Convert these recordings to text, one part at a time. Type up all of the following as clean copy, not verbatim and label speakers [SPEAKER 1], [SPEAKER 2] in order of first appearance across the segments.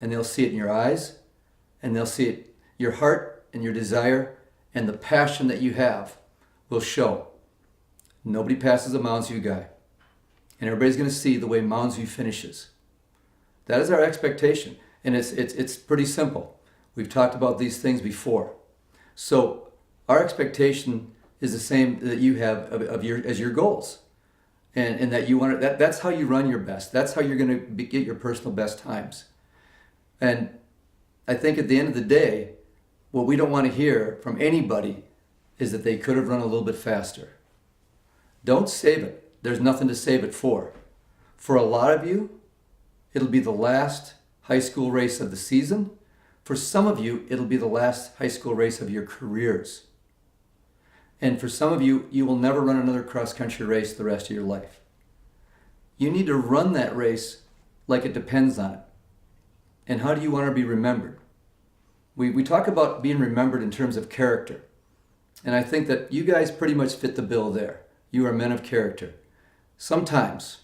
[SPEAKER 1] and they'll see it in your eyes, and they'll see it, your heart and your desire and the passion that you have will show. Nobody passes a Mounds View guy. And everybody's going to see the way Mounds View finishes. That is our expectation. And it's pretty simple. We've talked about these things before. So our expectation is the same that you have as your goals. And that you want to, that's how you run your best. That's how you're going to get your personal best times. And I think at the end of the day, what we don't want to hear from anybody is that they could have run a little bit faster. Don't save it. There's nothing to save it for. For a lot of you, it'll be the last high school race of the season. For some of you, it'll be the last high school race of your careers. And for some of you, you will never run another cross-country race the rest of your life. You need to run that race like it depends on it. And how do you want to be remembered? We talk about being remembered in terms of character. And I think that you guys pretty much fit the bill there. You are men of character. Sometimes,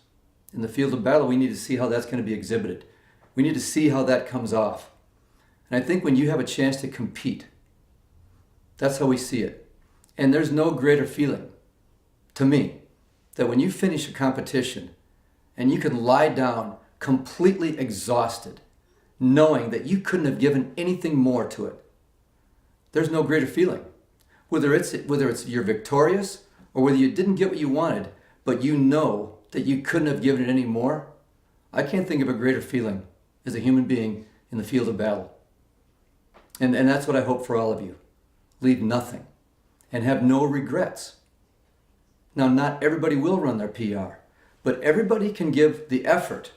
[SPEAKER 1] in the field of battle, we need to see how that's going to be exhibited. We need to see how that comes off. And I think when you have a chance to compete, that's how we see it. And there's no greater feeling, to me, that when you finish a competition and you can lie down completely exhausted, knowing that you couldn't have given anything more to it. There's no greater feeling. Whether it's you're victorious or whether you didn't get what you wanted, but you know that you couldn't have given it any more, I can't think of a greater feeling as a human being in the field of battle. And that's what I hope for all of you. Leave nothing and have no regrets. Now, not everybody will run their PR, but everybody can give the effort.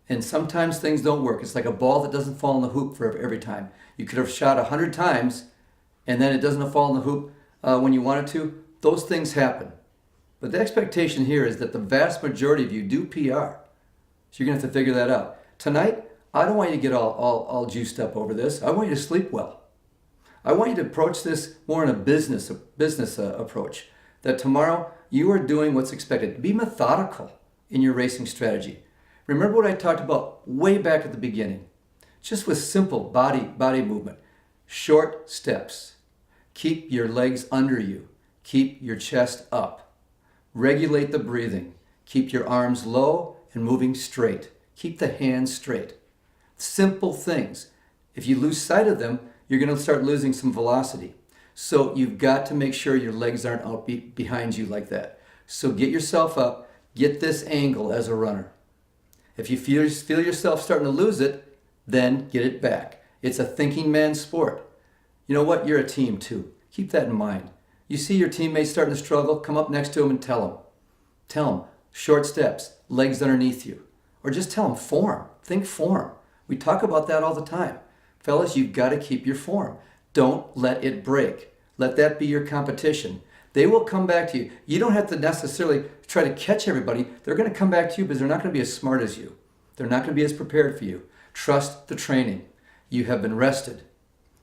[SPEAKER 1] And sometimes things don't work. It's like a ball that doesn't fall in the hoop for every time. You could have shot 100 times and then it doesn't fall in the hoop when you want it to. Those things happen. But the expectation here is that the vast majority of you do PR. So you're going to have to figure that out. Tonight, I don't want you to get all juiced up over this. I want you to sleep well. I want you to approach this more in a business approach. That tomorrow you are doing what's expected. Be methodical in your racing strategy. Remember what I talked about way back at the beginning. Just with simple body movement. Short steps. Keep your legs under you. Keep your chest up. Regulate the breathing. Keep your arms low and moving straight. Keep the hands straight. Simple things. If you lose sight of them, you're going to start losing some velocity. So you've got to make sure your legs aren't out behind you like that. So get yourself up. Get this angle as a runner. If you feel yourself starting to lose it, then get it back. It's a thinking man's sport. You know what? You're a team too. Keep that in mind. You see your teammates starting to struggle, come up next to them and tell them. Tell them, short steps, legs underneath you. Or just tell them, form. Think form. We talk about that all the time. Fellas, you've got to keep your form. Don't let it break. Let that be your competition. They will come back to you. You don't have to necessarily try to catch everybody. They're going to come back to you because they're not going to be as smart as you. They're not going to be as prepared for you. Trust the training. You have been rested.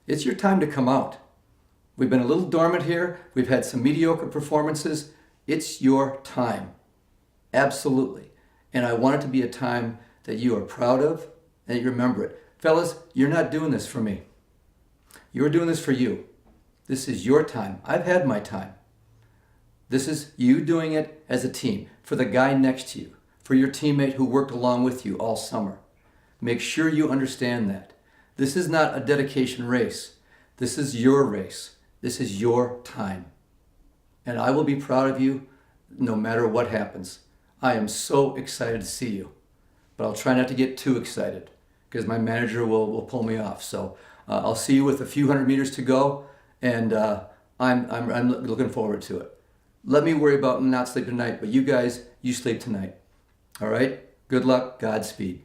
[SPEAKER 1] It's your time to come out. We've been a little dormant here. We've had some mediocre performances. It's your time. Absolutely. And I want it to be a time that you are proud of and that you remember it. Fellas, you're not doing this for me. You're doing this for you. This is your time. I've had my time. This is you doing it as a team, for the guy next to you, for your teammate who worked along with you all summer. Make sure you understand that. This is not a dedication race. This is your race. This is your time. And I will be proud of you no matter what happens. I am so excited to see you. But I'll try not to get too excited because my manager will pull me off. So I'll see you with a few hundred meters to go, and I'm looking forward to it. Let me worry about not sleeping tonight, but you guys, you sleep tonight. All right? Good luck. Godspeed.